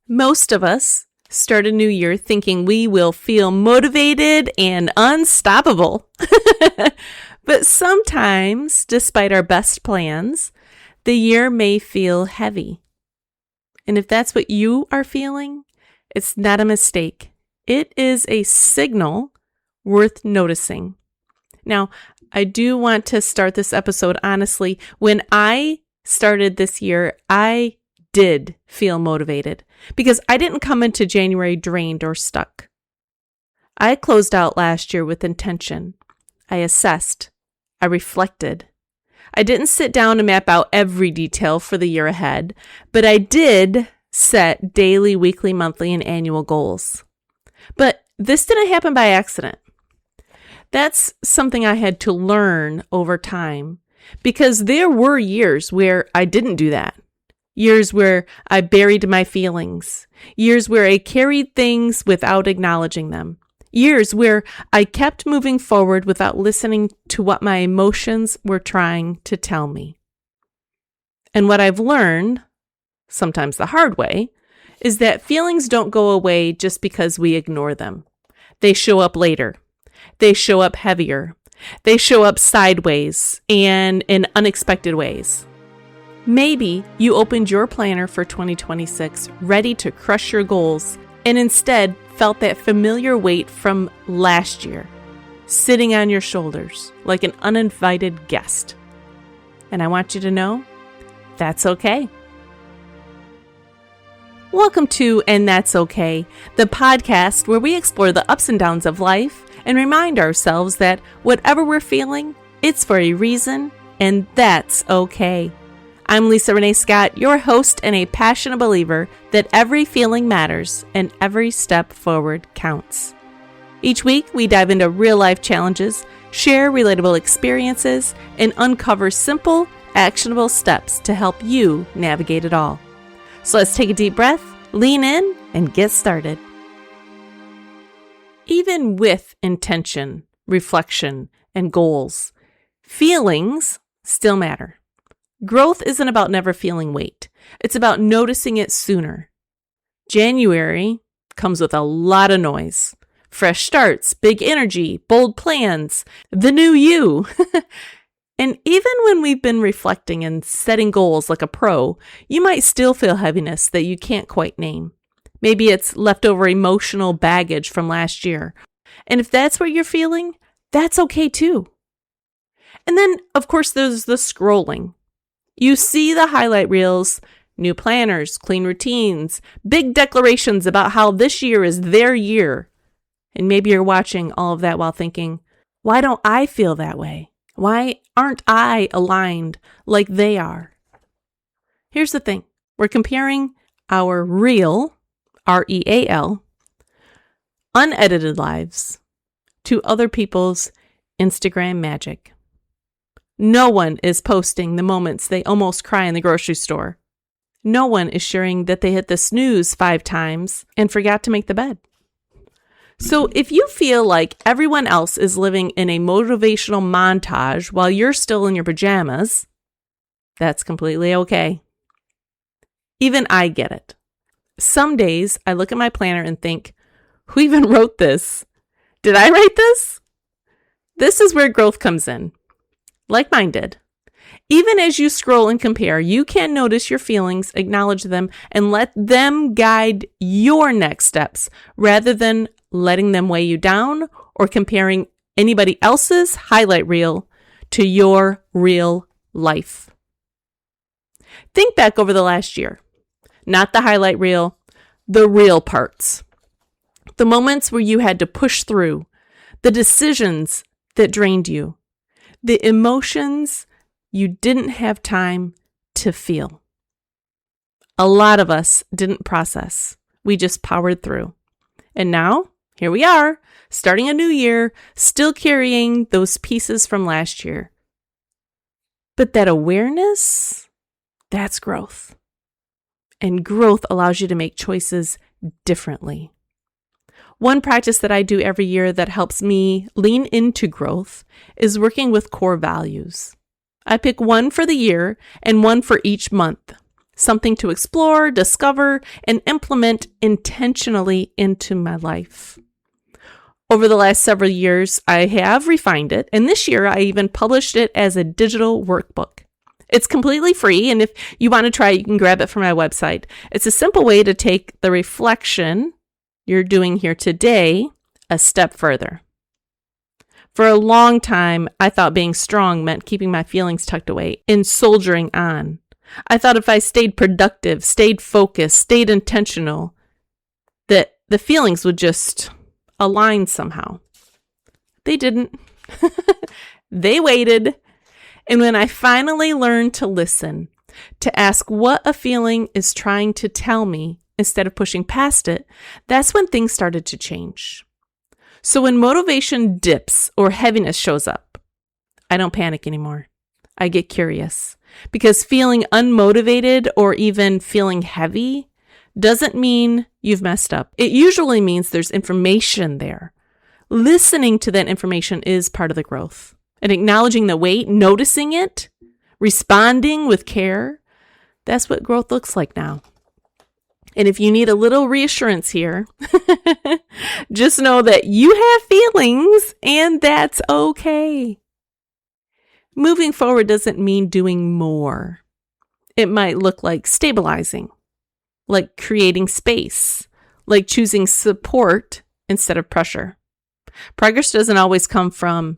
Most of us start a new year thinking we will feel motivated and unstoppable. But sometimes, despite our best plans, the year may feel heavy. And if that's what you are feeling, it's not a mistake. It is a signal worth noticing. Now, I do want to start this episode honestly. When I started this year, I did feel motivated because I didn't come into January drained or stuck. I closed out last year with intention. I assessed. I reflected. I didn't sit down and map out every detail for the year ahead, but I did set daily, weekly, monthly, and annual goals. But this didn't happen by accident. That's something I had to learn over time because there were years where I didn't do that. Years where I buried my feelings. Years where I carried things without acknowledging them. Years where I kept moving forward without listening to what my emotions were trying to tell me. And what I've learned, sometimes the hard way, is that feelings don't go away just because we ignore them. They show up later. They show up heavier. They show up sideways and in unexpected ways. Maybe you opened your planner for 2026 ready to crush your goals and instead felt that familiar weight from last year sitting on your shoulders like an uninvited guest. And I want you to know that's okay. Welcome to And That's Okay, the podcast where we explore the ups and downs of life and remind ourselves that whatever we're feeling, it's for a reason, and that's okay. I'm Lisa Renee Scott, your host and a passionate believer that every feeling matters and every step forward counts. Each week, we dive into real-life challenges, share relatable experiences, and uncover simple, actionable steps to help you navigate it all. So let's take a deep breath, lean in, and get started. Even with intention, reflection, and goals, feelings still matter. Growth isn't about never feeling weight. It's about noticing it sooner. January comes with a lot of noise. Fresh starts, big energy, bold plans, the new you. And even when we've been reflecting and setting goals like a pro, you might still feel heaviness that you can't quite name. Maybe it's leftover emotional baggage from last year. And if that's what you're feeling, that's okay too. And then, of course, there's the scrolling. You see the highlight reels, new planners, clean routines, big declarations about how this year is their year. And maybe you're watching all of that while thinking, why don't I feel that way? Why aren't I aligned like they are? Here's the thing. We're comparing our real, R-E-A-L, unedited lives to other people's Instagram magic. No one is posting the moments they almost cry in the grocery store. No one is sharing that they hit the snooze 5 times and forgot to make the bed. So if you feel like everyone else is living in a motivational montage while you're still in your pajamas, that's completely okay. Even I get it. Some days I look at my planner and think, who even wrote this? Did I write this? This is where growth comes in. Like mine did. Even as you scroll and compare, you can notice your feelings, acknowledge them, and let them guide your next steps rather than letting them weigh you down or comparing anybody else's highlight reel to your real life. Think back over the last year. Not the highlight reel, the real parts. The moments where you had to push through, the decisions that drained you, the emotions you didn't have time to feel. A lot of us didn't process. We just powered through. And now, here we are, starting a new year, still carrying those pieces from last year. But that awareness, that's growth. And growth allows you to make choices differently. One practice that I do every year that helps me lean into growth is working with core values. I pick one for the year and one for each month. something to explore, discover, and implement intentionally into my life. Over the last several years, I have refined it, and this year I even published it as a digital workbook. It's completely free, and if you want to try it, you can grab it from my website. It's a simple way to take the reflection you're doing here today a step further. For a long time, I thought being strong meant keeping my feelings tucked away and soldiering on. I thought if I stayed productive, stayed focused, stayed intentional, that the feelings would just align somehow. They didn't. They waited. And when I finally learned to listen, to ask what a feeling is trying to tell me instead of pushing past it, that's when things started to change. So when motivation dips or heaviness shows up, I don't panic anymore. I get curious, because feeling unmotivated or even feeling heavy doesn't mean you've messed up. It usually means there's information there. Listening to that information is part of the growth. And acknowledging the weight, noticing it, responding with care, that's what growth looks like now. And if you need a little reassurance here, just know that you have feelings and that's okay. Moving forward doesn't mean doing more. It might look like stabilizing, like creating space, like choosing support instead of pressure. Progress doesn't always come from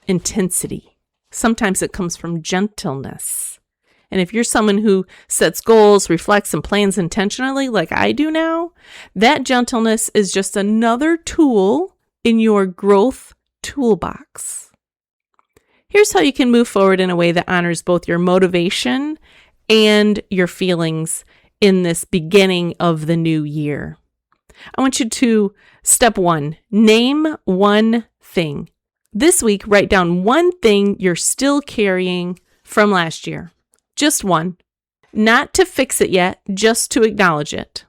intensity. Sometimes it comes from gentleness. And if you're someone who sets goals, reflects, and plans intentionally like I do now, that gentleness is just another tool in your growth toolbox. Here's how you can move forward in a way that honors both your motivation and your feelings in this beginning of the new year. I want you to, step 1, name one thing. This week, write down one thing you're still carrying from last year. Just one. Not to fix it yet, just to acknowledge it.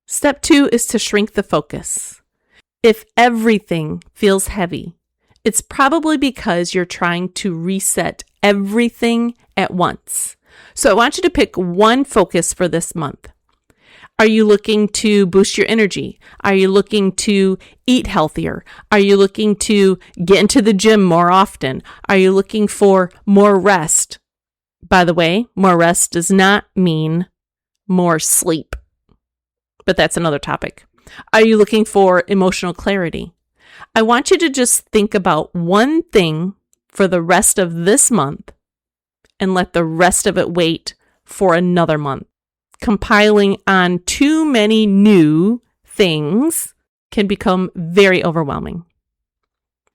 Step 2 is to shrink the focus. If everything feels heavy, it's probably because you're trying to reset everything at once. So I want you to pick one focus for this month. Are you looking to boost your energy? Are you looking to eat healthier? Are you looking to get into the gym more often? Are you looking for more rest? By the way, more rest does not mean more sleep, but that's another topic. Are you looking for emotional clarity? I want you to just think about one thing for the rest of this month and let the rest of it wait for another month. Compiling on too many new things can become very overwhelming.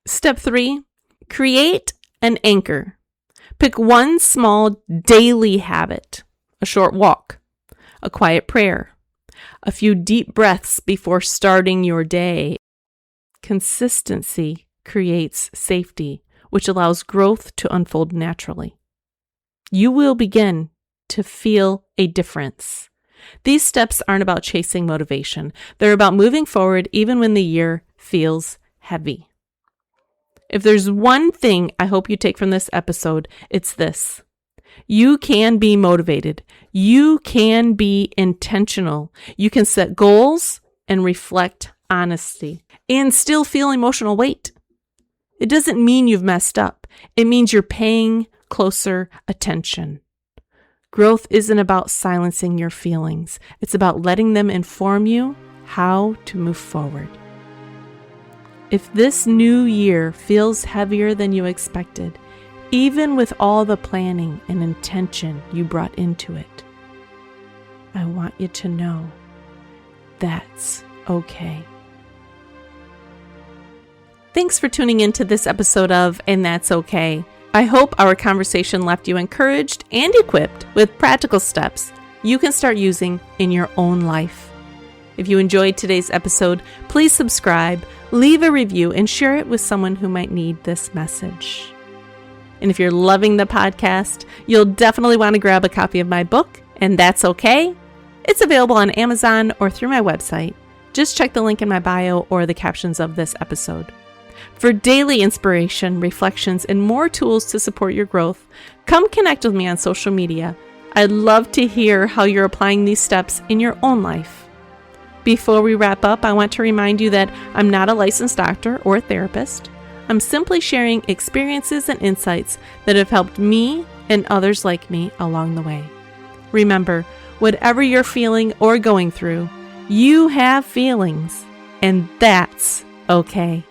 Step 3, create an anchor. Pick one small daily habit, a short walk, a quiet prayer, a few deep breaths before starting your day. Consistency creates safety, which allows growth to unfold naturally. You will begin to feel a difference. These steps aren't about chasing motivation. They're about moving forward even when the year feels heavy. If there's one thing I hope you take from this episode, it's this. You can be motivated. You can be intentional. You can set goals and reflect honesty and still feel emotional weight. It doesn't mean you've messed up. It means you're paying closer attention. Growth isn't about silencing your feelings. It's about letting them inform you how to move forward. If this new year feels heavier than you expected, even with all the planning and intention you brought into it, I want you to know that's okay. Thanks for tuning into this episode of And That's Okay. I hope our conversation left you encouraged and equipped with practical steps you can start using in your own life. If you enjoyed today's episode, please subscribe, leave a review, and share it with someone who might need this message. And if you're loving the podcast, you'll definitely want to grab a copy of my book, And That's Okay. It's available on Amazon or through my website. Just check the link in my bio or the captions of this episode. For daily inspiration, reflections, and more tools to support your growth, come connect with me on social media. I'd love to hear how you're applying these steps in your own life. Before we wrap up, I want to remind you that I'm not a licensed doctor or a therapist. I'm simply sharing experiences and insights that have helped me and others like me along the way. Remember, whatever you're feeling or going through, you have feelings, and that's okay.